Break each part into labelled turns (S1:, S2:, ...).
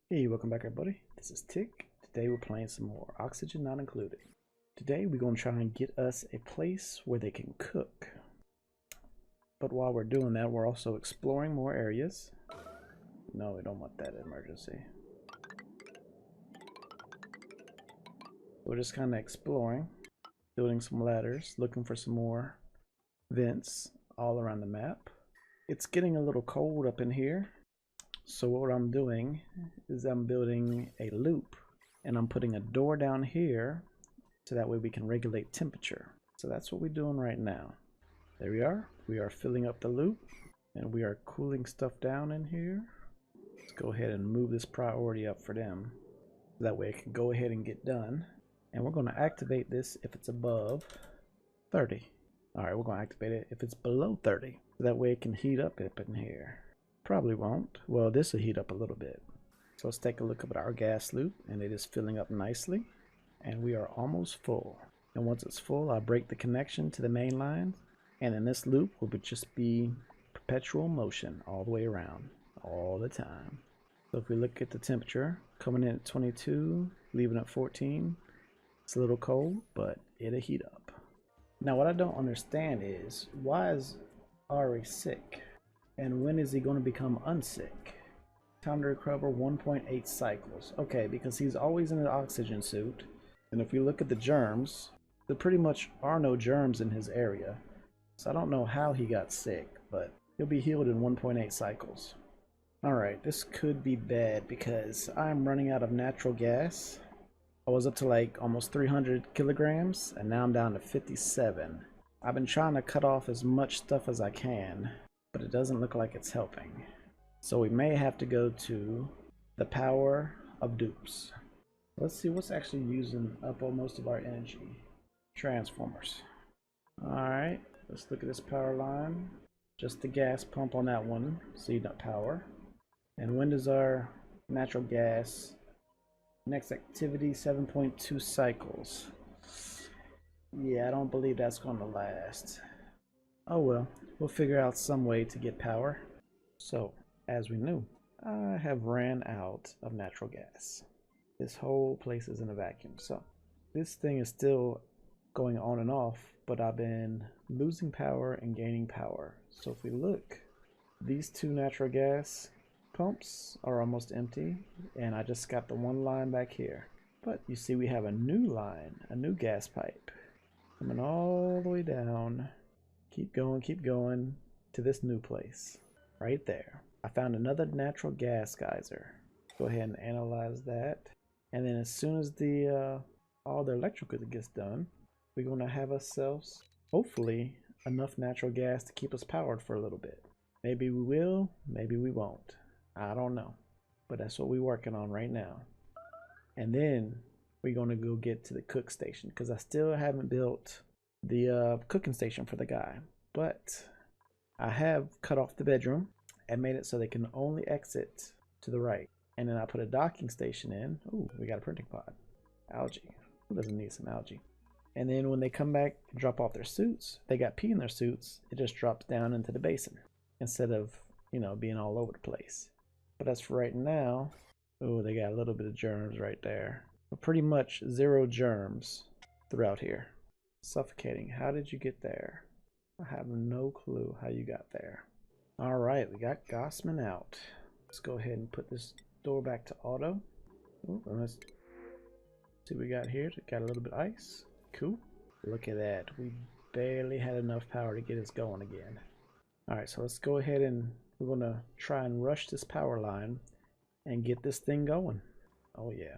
S1: Hey, welcome back everybody. This is Tick. Today we're playing some more Oxygen Not Included. Today we're going to try and get us a place where they can cook. But while we're doing that, we're also exploring more areas. No, we don't want that emergency. We're just kind of exploring, building some ladders, looking for some more vents all around the map. It's getting a little cold up in here. So what I'm doing is I'm building a loop and I'm putting a door down here so that way we can regulate temperature. So that's what we're doing right now. There we are. We are filling up the loop and we are cooling stuff down in here. Let's go ahead and move this priority up for them. That way it can go ahead and get done. And we're going to activate this if it's above 30. Alright, we're going to activate it if it's below 30. So that way it can heat up in here. Probably won't. Well, this will heat up a little bit. So let's take a look at our gas loop, and it is filling up nicely. And we are almost full. And once it's full, I'll break the connection to the main line. And then this loop will just be perpetual motion all the way around, all the time. So if we look at the temperature, coming in at 22, leaving at 14. It's a little cold, but it'll heat up. Now what I don't understand is, why is Ari sick? And when is he going to become unsick? Time to recover 1.8 cycles. Okay, because he's always in an oxygen suit. And if we look at the germs, there pretty much are no germs in his area. So I don't know how he got sick, but he'll be healed in 1.8 cycles. Alright, this could be bad because I'm running out of natural gas. I was up to like almost 300 kilograms, and now I'm down to 57. I've been trying to cut off as much stuff as I can, but it doesn't look like it's helping. So we may have to go to the power of dupes. Let's see what's actually using up all most of our energy. Transformers. Alright, let's look at this power line. Just the gas pump on that one, so you don't power. And when does our natural gas next activity? 7.2 cycles. Yeah, I don't believe that's going to last. Oh well, we'll figure out some way to get power. So, as we knew, I have ran out of natural gas. This whole place is in a vacuum. So, this thing is still going on and off, but I've been losing power and gaining power. So if we look, these two natural gas pumps are almost empty, and I just got the one line back here. But you see we have a new line, a new gas pipe, coming all the way down. Keep going to this new place right there. I found another natural gas geyser. Go ahead and analyze that, and then as soon as the all the electrical gets done, we're going to have ourselves hopefully enough natural gas to keep us powered for a little bit. Maybe we will, maybe we won't. I don't know, but that's what we're working on right now. And then we're going to go get to the cook station because I still haven't built the cooking station for the guy, but I have cut off the bedroom and made it so they can only exit to the right. And then I put a docking station in. Ooh, we got a printing pod. Algae. Who doesn't need some algae? And then when they come back and drop off their suits, they got pee in their suits, it just drops down into the basin instead of, you know, being all over the place. But as for right now, oh, they got a little bit of germs right there. But pretty much zero germs throughout here. Suffocating. How did you get there? I have no clue how you got there. Alright, we got Gossman out. Let's go ahead and put this door back to auto. Ooh, let's see what we got here. Got a little bit of ice. Cool. Look at that. We barely had enough power to get us going again. Alright, so let's go ahead and we're going to try and rush this power line and get this thing going. Oh yeah.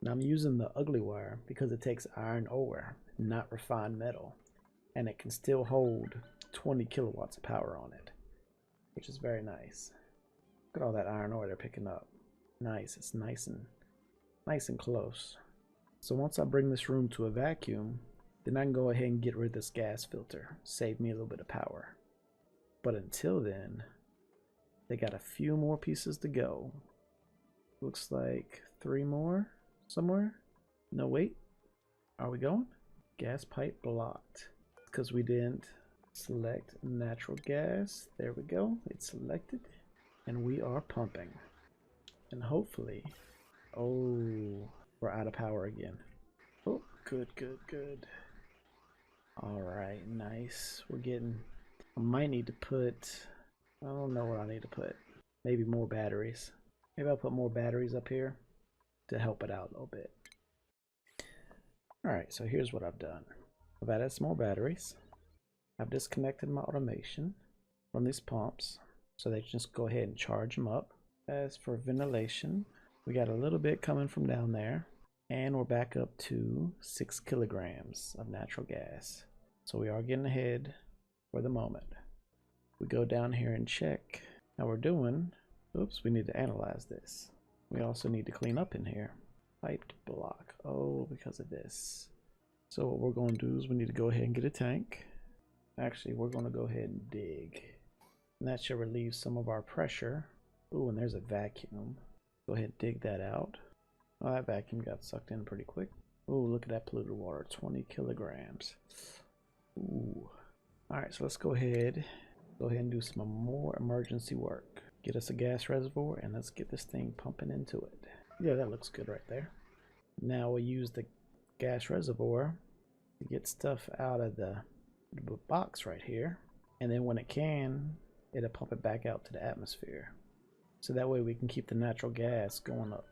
S1: Now I'm using the ugly wire because it takes iron ore, not refined metal, and it can still hold 20 kilowatts of power on it, which is very nice. Look at all that iron ore they're picking up. Nice. It's nice and close. So once I bring this room to a vacuum, then I can go ahead and get rid of this gas filter, save me a little bit of power. But until then, they got a few more pieces to go. Looks like 3 more somewhere. No, wait. Are we going? Gas pipe blocked because we didn't select natural gas. There we go. It's selected and we are pumping. And hopefully, oh, we're out of power again. Oh, good, good, good. All right, nice. We're getting, I might need to put, I don't know what I need to put. Maybe more batteries. Maybe I'll put more batteries up here to help it out a little bit. All right, so here's what I've done. I've added some more batteries. I've disconnected my automation from these pumps so they just go ahead and charge them up. As for ventilation, we got a little bit coming from down there, and we're back up to 6 kilograms of natural gas. So we are getting ahead for the moment. We go down here and check how we're doing. Oops, we need to analyze this. We also need to clean up in here. Piped block. Oh, because of this. So what we're going to do is we need to go ahead and get a tank. Actually, we're going to go ahead and dig. And that should relieve some of our pressure. Ooh, and there's a vacuum. Go ahead and dig that out. Oh, that vacuum got sucked in pretty quick. Ooh, look at that polluted water. 20 kilograms. Ooh. Alright, so let's go ahead and do some more emergency work. Get us a gas reservoir and let's get this thing pumping into it. Yeah, that looks good right there. Now we'll use the gas reservoir to get stuff out of the box right here. And then when it can, it'll pump it back out to the atmosphere. So that way we can keep the natural gas going up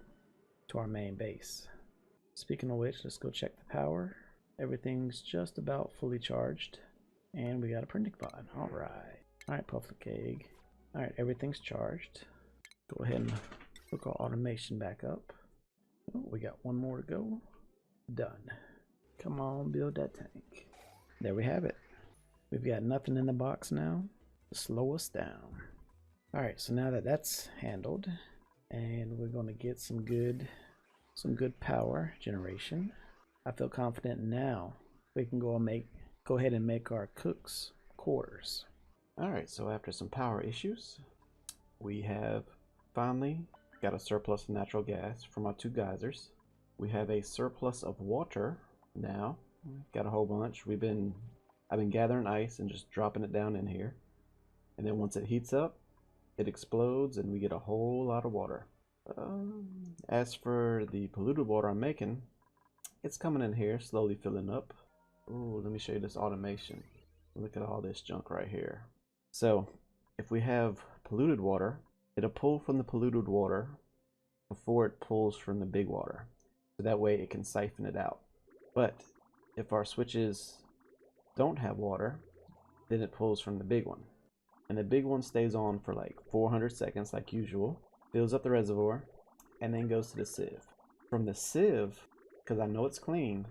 S1: to our main base. Speaking of which, let's go check the power. Everything's just about fully charged. And we got a printing pod. Alright. Alright, Pufflick Egg. Alright, everything's charged. Go ahead and hook our automation back up. Oh, we got one more to go. Done. Come on, build that tank. There we have it. We've got nothing in the box now to slow us down. Alright, so now that that's handled, and we're going to get some good power generation, I feel confident now we can go ahead and make our cook's quarters. Alright, so after some power issues, we have finally got a surplus of natural gas from our 2 geysers. We have a surplus of water now. Got a whole bunch. I've been gathering ice and just dropping it down in here. And then once it heats up, it explodes and we get a whole lot of water. As for the polluted water I'm making, it's coming in here, slowly filling up. Ooh, let me show you this automation. Look at all this junk right here. So, if we have polluted water, it'll pull from the polluted water before it pulls from the big water. So that way it can siphon it out. But if our switches don't have water, then it pulls from the big one. And the big one stays on for like 400 seconds like usual, fills up the reservoir, and then goes to the sieve. From the sieve, because I know it's clean,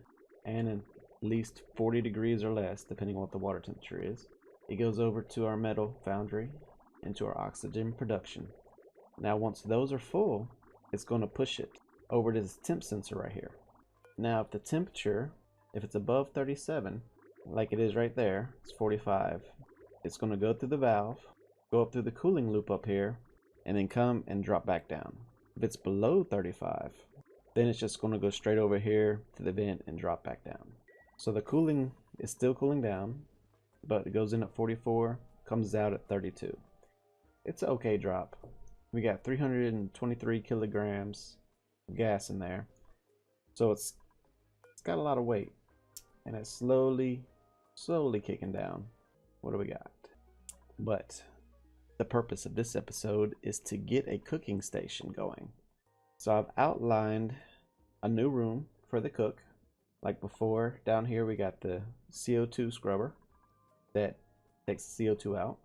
S1: and at least 40 degrees or less, depending on what the water temperature is, it goes over to our metal foundry, into our oxygen production. Now once those are full, it's going to push it over to this temp sensor right here. Now if the temperature, if it's above 37, like it is right there, it's 45, it's going to go through the valve, go up through the cooling loop up here, and then come and drop back down. If it's below 35, then it's just going to go straight over here to the vent and drop back down. So the cooling is still cooling down, but it goes in at 44, comes out at 32. It's an okay drop. We got 323 kilograms of gas in there, so it's got a lot of weight, and it's slowly kicking down. What do we got? But the purpose of this episode is to get a cooking station going. So I've outlined a new room for the cook. Like before, down here we got the CO2 scrubber that takes the CO2 out.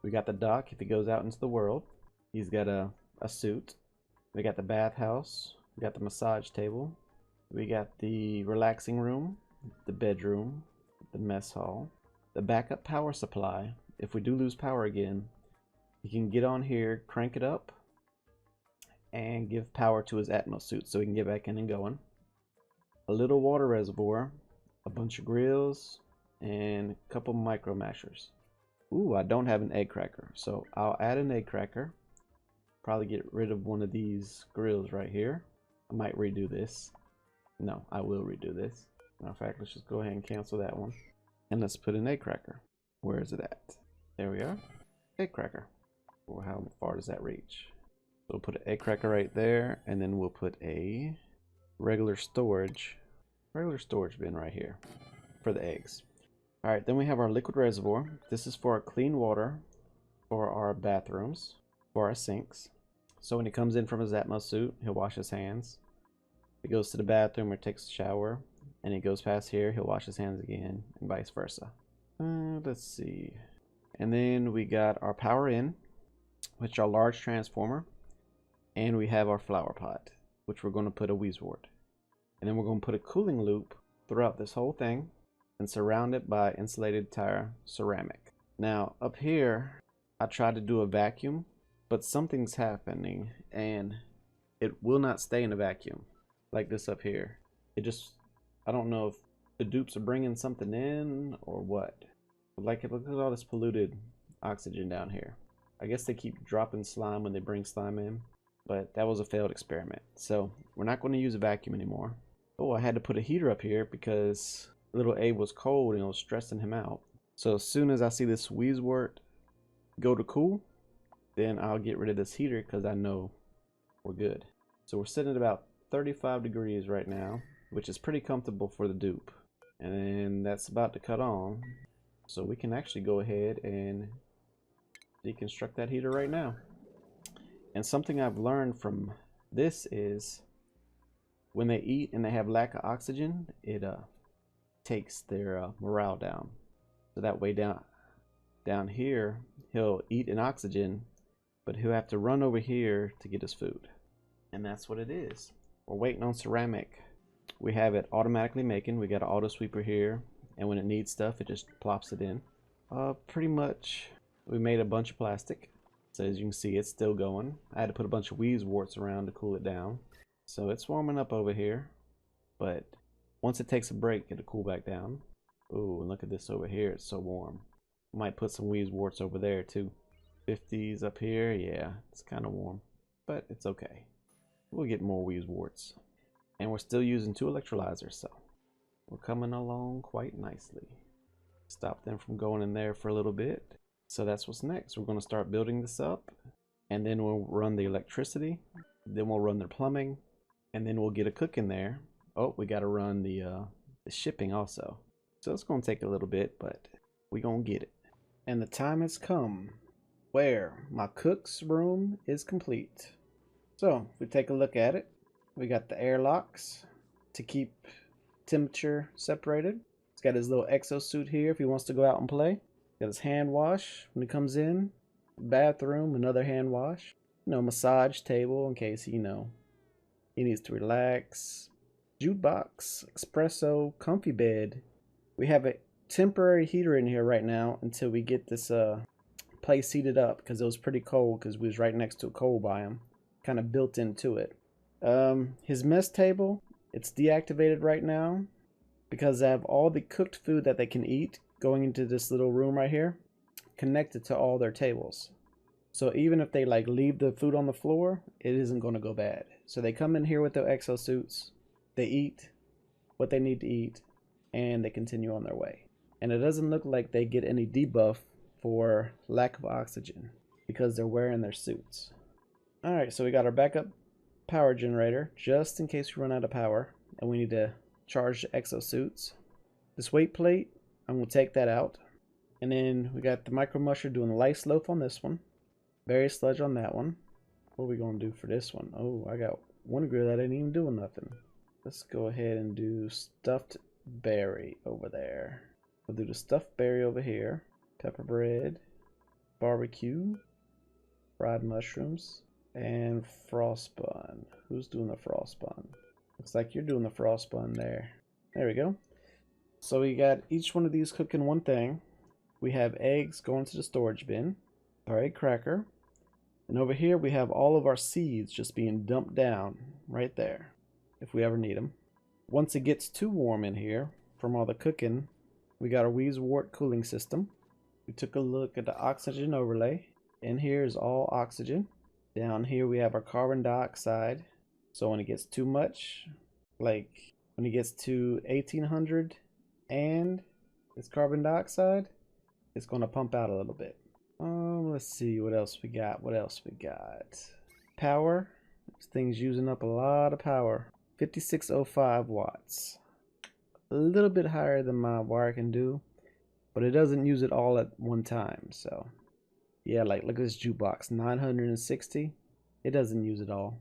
S1: We got the dock if he goes out into the world. He's got a suit. We got the bathhouse. We got the massage table. We got the relaxing room, the bedroom, the mess hall, the backup power supply. If we do lose power again, he can get on here, crank it up, and give power to his Atmos suit so he can get back in and going. A little water reservoir, a bunch of grills, and a couple micro mashers. Ooh, I don't have an egg cracker, so I'll add an egg cracker. Probably get rid of one of these grills right here. I might redo this. No, I will redo this. Matter of fact, let's just go ahead and cancel that one. And let's put an egg cracker. Where is it at? There we are. Egg cracker. Well, how far does that reach? we'll put an egg cracker right there, and then we'll put a regular storage bin right here for the eggs. Alright, then we have our liquid reservoir. This is for our clean water for our bathrooms, for our sinks. So when he comes in from his Atmos suit, he'll wash his hands. If he goes to the bathroom or takes a shower, and he goes past here, he'll wash his hands again, and vice versa. Let's see. And then we got our power in, which is our large transformer. And we have our flower pot, which we're going to put a Weezwort. And then we're going to put a cooling loop throughout this whole thing and surround it by insulated tire ceramic. Now up here, I tried to do a vacuum, but something's happening and it will not stay in a vacuum like this up here. I don't know if the dupes are bringing something in or what. Like, look at all this polluted oxygen down here. I guess they keep dropping slime when they bring slime in, but that was a failed experiment. So we're not going to use a vacuum anymore. Oh, I had to put a heater up here because little Abe was cold and it was stressing him out. So as soon as I see this Weezwort go to cool, then I'll get rid of this heater because I know we're good. So we're sitting at about 35 degrees right now, which is pretty comfortable for the dupe. And then that's about to cut on. So we can actually go ahead and deconstruct that heater right now. And something I've learned from this is when they eat and they have lack of oxygen, it takes their morale down. So that way down here, he'll eat in oxygen, but he'll have to run over here to get his food. And that's what it is. We're waiting on ceramic. We have it automatically making. We got an auto sweeper here, and when it needs stuff, it just plops it in. Pretty much, we made a bunch of plastic. So as you can see, it's still going. I had to put a bunch of Weezworts around to cool it down. So it's warming up over here, but once it takes a break, it'll cool back down. Ooh, and look at this over here. It's so warm. Might put some Weezworts over there too. 50s up here. Yeah, it's kind of warm, but it's okay. We'll get more Weezworts. And we're still using 2 electrolyzers, so we're coming along quite nicely. Stop them from going in there for a little bit. So that's what's next. We're going to start building this up, and then we'll run the electricity, then we'll run the plumbing, and then we'll get a cook in there. Oh, we got to run the shipping also. So it's going to take a little bit, but we're going to get it. And the time has come where my cook's room is complete. So if we take a look at it, we got the airlocks to keep temperature separated. He's got his little exosuit here if he wants to go out and play. Got his hand wash when he comes in. Bathroom, another hand wash. Massage table in case he needs to relax. Jukebox, espresso, comfy bed. We have a temporary heater in here right now until we get this place heated up because it was pretty cold because we was right next to a coal biome. Kind of built into it. His mess table, it's deactivated right now because I have all the cooked food that they can eat going into this little room right here connected to all their tables. So even if they leave the food on the floor, it isn't going to go bad. So they come in here with their exosuits, they eat what they need to eat, and they continue on their way. And it doesn't look like they get any debuff for lack of oxygen because they're wearing their suits. Alright, so we got our backup power generator just in case we run out of power and we need to charge the exosuits. This weight plate, I'm going to take that out. And then we got the micro musher doing the lice loaf on this one. Berry sludge on that one. What are we going to do for this one? Oh, I got one grill that ain't even doing nothing. Let's go ahead and do stuffed berry over there. We'll do the stuffed berry over here. Pepper bread. Barbecue. Fried mushrooms. And frost bun. Who's doing the frost bun? Looks like you're doing the frost bun there. There we go. So we got each one of these cooking one thing. We have eggs going to the storage bin. Our egg cracker. And over here we have all of our seeds just being dumped down right there if we ever need them. Once it gets too warm in here from all the cooking, we got our Weezwort cooling system. We took a look at the oxygen overlay. In here is all oxygen. Down here we have our carbon dioxide. So when it gets too much, like when it gets to 1800 and it's carbon dioxide, it's going to pump out a little bit. Let's see what else we got. Power. This thing's using up a lot of power. 5605 watts. A little bit higher than my wire can do, but it doesn't use it all at one time. So yeah, like look at this jukebox, 960. It doesn't use it all.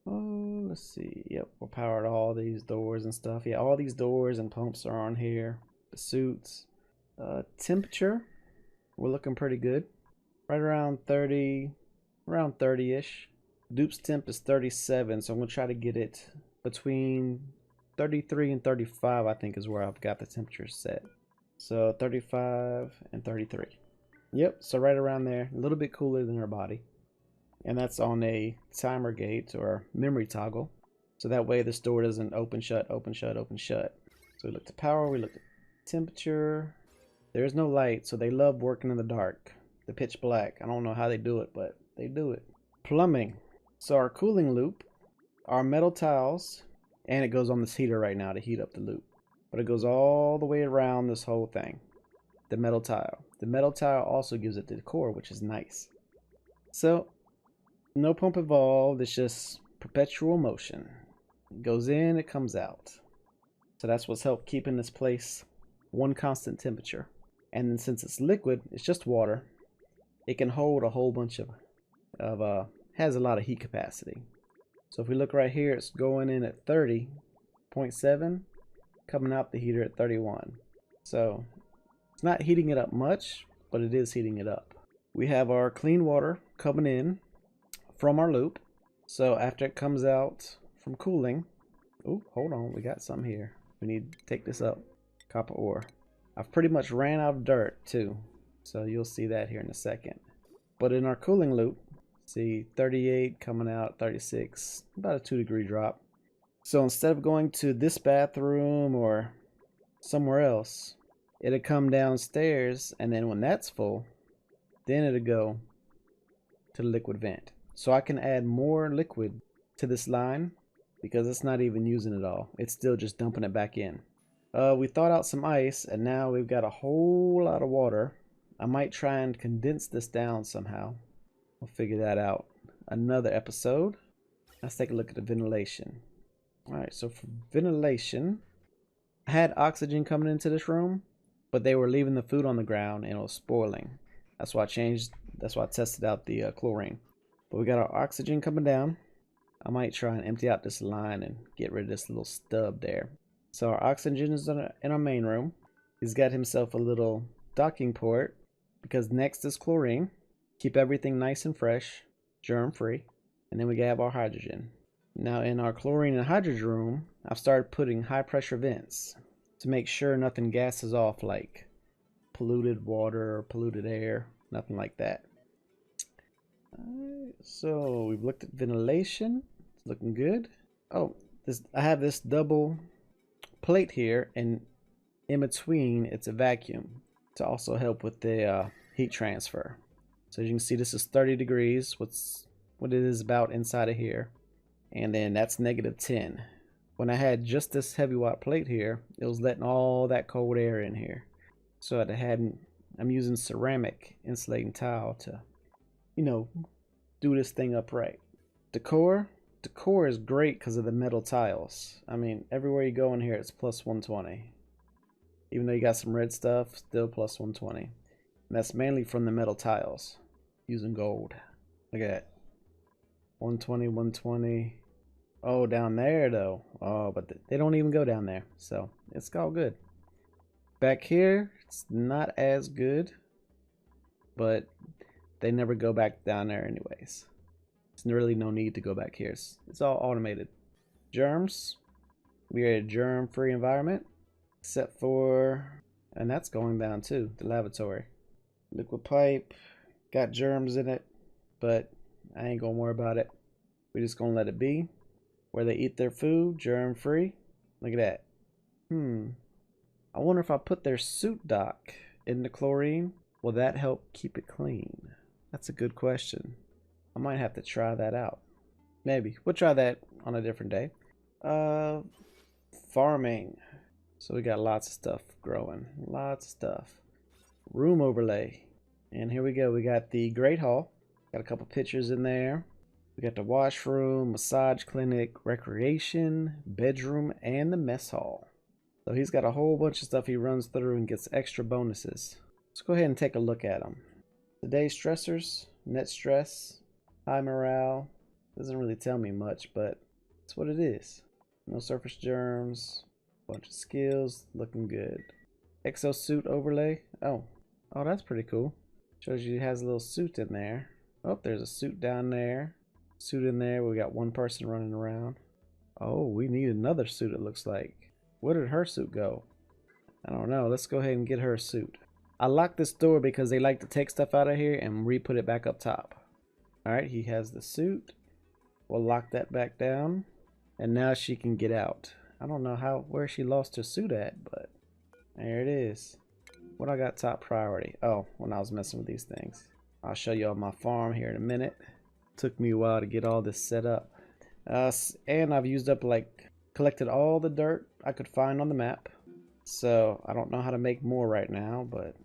S1: Oh, let's see. Yep, we'll power all these doors and stuff. Yeah, all these doors and pumps are on here. The suits. Temperature, we're looking pretty good. Right around 30, around 30-ish. Dupe's temp is 37, so I'm gonna try to get it between 33 and 35, I think is where I've got the temperature set. So 35 and 33. Yep, so right around there, a little bit cooler than her body. And that's on a timer gate or memory toggle. So that way this door doesn't open, shut, open, shut, open, shut. So we looked at power, we looked at temperature. There's no light, so they love working in the dark. The pitch black. I don't know how they do it, but they do it. Plumbing. So our cooling loop, our metal tiles, and it goes on this heater right now to heat up the loop. But it goes all the way around this whole thing. The metal tile. The metal tile also gives it the core, which is nice. So no pump involved, it's just perpetual motion. It goes in, it comes out. So that's what's helped keeping this place one constant temperature. And then since it's liquid, it's just water. It can hold a whole bunch of has a lot of heat capacity. So if we look right here, it's going in at 30.7, coming out the heater at 31. So it's not heating it up much, but it is heating it up. We have our clean water coming in from our loop. So after it comes out from cooling, oh, hold on, we got some here. We need to take this up. Copper ore. I've pretty much ran out of dirt too, so you'll see that here in a second. But in our cooling loop, see 38 coming out, 36, about a 2-degree drop. So instead of going to this bathroom or somewhere else, it'll come downstairs, and then when that's full, then it'll go to the liquid vent. So I can add more liquid to this line because it's not even using it all. It's still just dumping it back in. We thawed out some ice, and now we've got a whole lot of water. I might try and condense this down somehow. We'll figure that out another episode. Let's take a look at the ventilation. Alright, so for ventilation, I had oxygen coming into this room, but they were leaving the food on the ground and it was spoiling. That's why I tested out the chlorine. But we got our oxygen coming down. I might try and empty out this line and get rid of this little stub there. So our oxygen is in our main room. He's got himself a little docking port because next is chlorine. Keep everything nice and fresh, germ free. And then we have our hydrogen. Now in our chlorine and hydrogen room, I've started putting high pressure vents to make sure nothing gases off like polluted water or polluted air, nothing like that. So we've looked at ventilation. It's looking good. Oh, I have this double plate here, and in between it's a vacuum to also help with the heat transfer. So as you can see, this is 30 degrees. What it is about inside of here, and then that's -10. When I had just this heavy watt plate here, it was letting all that cold air in here. So I'm using ceramic insulating tile to, do this thing upright. Decor is great because of the metal tiles. I mean, everywhere you go in here, it's plus 120. Even though you got some red stuff, still plus 120. And that's mainly from the metal tiles, using gold. Look at that. 120, 120. Oh, down there though. Oh, but they don't even go down there. So it's all good. Back here, it's not as good, but they never go back down there anyways. There's really no need to go back here. It's all automated. Germs. We are a germ-free environment, except for, and that's going down too, the lavatory. Liquid pipe, got germs in it, but I ain't gonna worry about it. We're just gonna let it be. Where they eat their food, germ-free. Look at that. I wonder if I put their suit dock in the chlorine, will that help keep it clean? That's a good question. I might have to try that out. Maybe. We'll try that on a different day. Farming. So we got lots of stuff growing. Lots of stuff. Room overlay. And here we go. We got the Great Hall. Got a couple pictures in there. We got the washroom, massage clinic, recreation, bedroom, and the mess hall. So he's got a whole bunch of stuff he runs through and gets extra bonuses. Let's go ahead and take a look at them. Today's stressors, net stress, high morale. Doesn't really tell me much, but it's what it is. No surface germs, bunch of skills, looking good. Exosuit overlay. Oh, that's pretty cool. Shows you he has a little suit in there. Oh, there's a suit down there. Suit in there. We got one person running around. Oh, we need another suit, it looks like. Where did her suit go? I don't know. Let's go ahead and get her a suit. I locked this door because they like to take stuff out of here and re-put it back up top. Alright, he has the suit. We'll lock that back down. And now she can get out. I don't know where she lost her suit at, but there it is. What I got top priority? Oh, when I was messing with these things. I'll show you on my farm here in a minute. Took me a while to get all this set up. And I've used up, collected all the dirt I could find on the map. So I don't know how to make more right now, but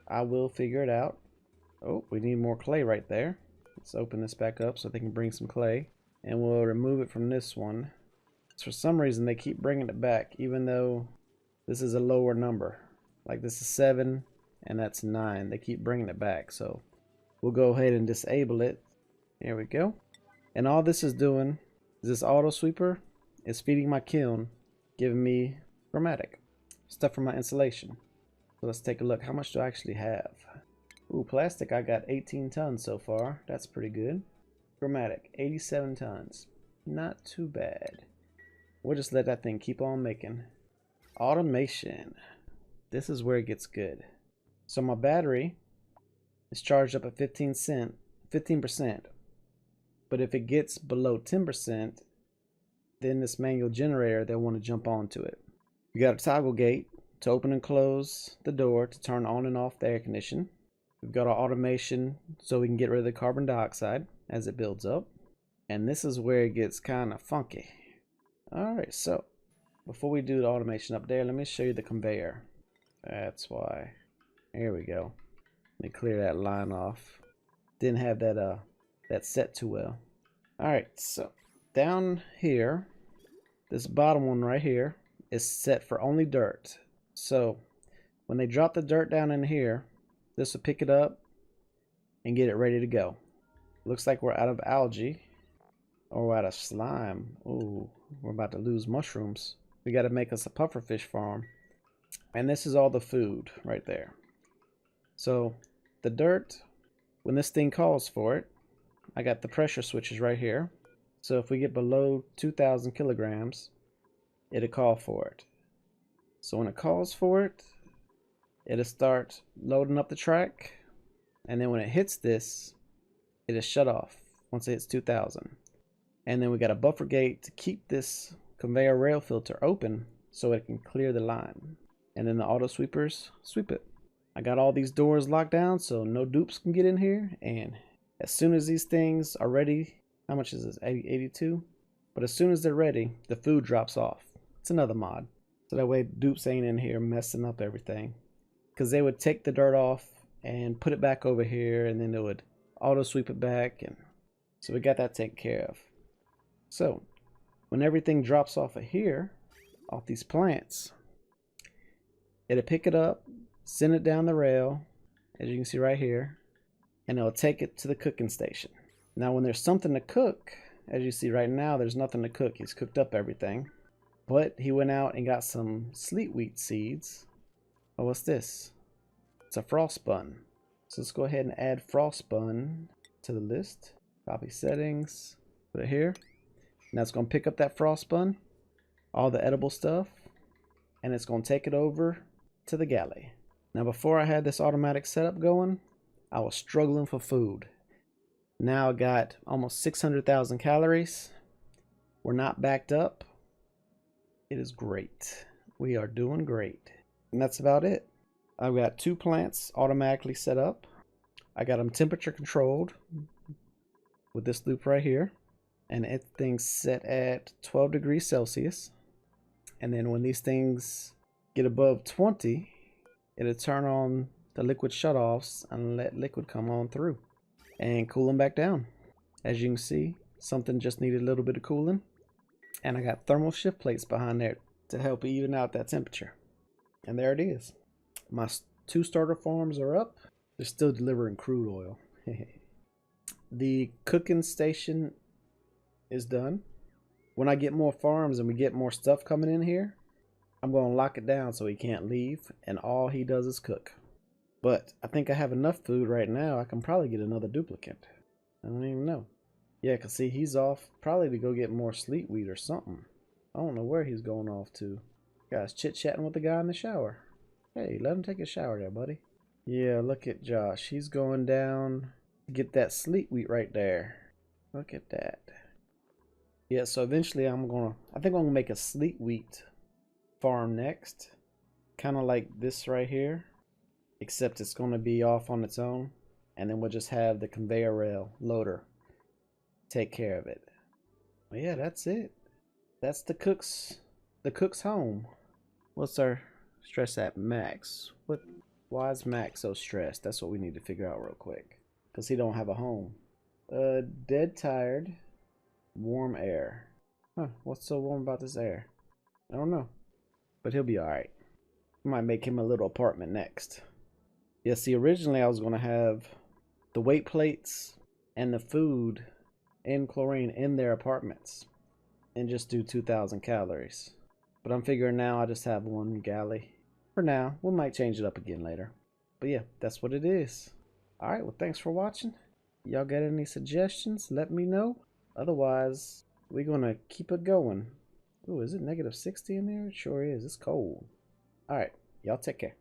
S1: I will figure it out. Oh, we need more clay right there. Let's open this back up so they can bring some clay. And we'll remove it from this one. For some reason they keep bringing it back, even though this is a lower number. Like this is 7 and that's 9. They keep bringing it back, so we'll go ahead and disable it. There we go. And all this is doing is this auto sweeper is feeding my kiln, giving me chromatic stuff for my insulation. So let's take a look. How much do I actually have? Ooh, plastic, I got 18 tons so far. That's pretty good. Chromatic, 87 tons. Not too bad. We'll just let that thing keep on making. Automation. This is where it gets good. So my battery is charged up at 15%. But if it gets below 10%, then this manual generator, they'll want to jump onto it. You got a toggle gate to open and close the door to turn on and off the air condition. We've got our automation so we can get rid of the carbon dioxide as it builds up. And this is where it gets kind of funky. Alright, so before we do the automation up there, let me show you the conveyor. That's why. Here we go. Let me clear that line off. Didn't have that set too well. Alright, so down here, this bottom one right here is set for only dirt. So when they drop the dirt down in here, this will pick it up and get it ready to go. Looks like we're out of algae, or we're out of slime. Ooh, we're about to lose mushrooms. We got to make us a pufferfish farm. And this is all the food right there. So the dirt, when this thing calls for it, I got the pressure switches right here. So if we get below 2,000 kilograms, it'll call for it. So when it calls for it, it'll start loading up the track. And then when it hits this, it'll shut off once it hits 2,000. And then we got a buffer gate to keep this conveyor rail filter open so it can clear the line. And then the auto sweepers sweep it. I got all these doors locked down so no dupes can get in here. And as soon as these things are ready, how much is this? 82? But as soon as they're ready, the food drops off. It's another mod. So that way dupes ain't in here messing up everything. Because they would take the dirt off and put it back over here, and then they would auto sweep it back. And so we got that taken care of. So when everything drops off of here, off these plants, it'll pick it up, send it down the rail, as you can see right here, and it'll take it to the cooking station. Now when there's something to cook, as you see right now, there's nothing to cook. He's cooked up everything. But he went out and got some sleet wheat seeds. Oh, what's this? It's a frost bun. So let's go ahead and add frost bun to the list. Copy settings, put it here. Now it's going to pick up that frost bun, all the edible stuff, and it's going to take it over to the galley. Now before I had this automatic setup going, I was struggling for food. Now I got almost 600,000 calories. We're not backed up. It is great. We are doing great. And that's about it. I've got 2 plants automatically set up. I got them temperature controlled with this loop right here. And everything's set at 12 degrees Celsius. And then when these things get above 20, it'll turn on the liquid shutoffs and let liquid come on through and cool them back down. As you can see, Something just needed a little bit of cooling. And I got thermal shift plates behind there to help even out that temperature. And there it is. My 2 starter farms are up. They're still delivering crude oil. The cooking station is done. When I get more farms and we get more stuff coming in here, I'm going to lock it down so he can't leave, and all he does is cook. But I think I have enough food right now. I can probably get another duplicate. I don't even know. Yeah, cause see, he's off probably to go get more sleet wheat or something. I don't know where he's going off to. Guy's chit-chatting with the guy in the shower. Hey, let him take a shower there, buddy. Yeah, look at Josh. He's going down to get that sleet wheat right there. Look at that. Yeah, so eventually I think I'm gonna make a sleet wheat farm next. Kind of like this right here. Except it's gonna be off on its own. And then we'll just have the conveyor rail loader take care of it. But yeah, that's it. That's the cook's home. What's our stress at max? Why is Max so stressed? That's what we need to figure out real quick. Cause he don't have a home. Dead tired. Warm air. Huh, what's so warm about this air? I don't know. But he'll be alright. Might make him a little apartment next. Yeah, see, originally I was gonna have the weight plates and the food and chlorine in their apartments and just do 2,000 calories. But I'm figuring now I just have one galley. For now, we might change it up again later. But yeah, that's what it is. Alright, well thanks for watching. Y'all got any suggestions? Let me know. Otherwise, we're gonna keep it going. Ooh, is it -60 in there? It sure is. It's cold. Alright, y'all take care.